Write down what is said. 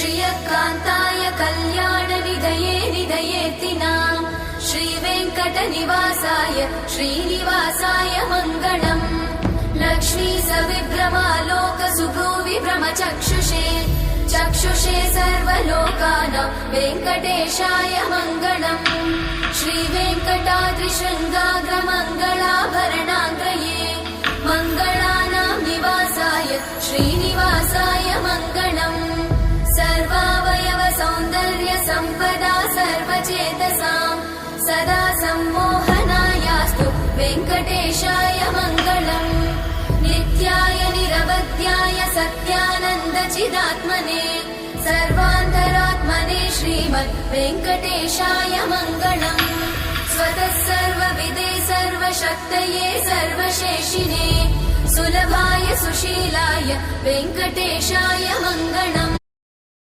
श्रियकान्ताय कल्याणनिधये निधयेतिनाम् श्रीवेङ्कटनिवासाय श्रीनिवासाय मङ्गलम् लक्ष्मी सविभ्रमालोकसुभ्रूविभ्रमचक्षुषे चक्षुषे सर्वलोकानां वेङ्कटेशाय मङ्गलम् श्रीवेङ्कटाद्रिशृङ्गाग्रमङ्गलाभरणाङ्गये मङ्गलानां निवासाय श्रीनिवासाय मङ्गलम् सर्वावयव सौन्दर्य सम्पदा सर्वचेतसां सदा सम्मोहनायास्तु वेङ्कटेशाय मङ्गलम् नित्याय निरवध्याय सत्यानन्दचिदात्मने सर्वान्तरात्मने श्रीमद् वेङ्कटेशाय मङ्गलम् स्वतः सर्वविदे सर्वशक्तये सर्वशेषिने सुलभाय सुशीलाय वेङ्कटेशाय मङ्गलम्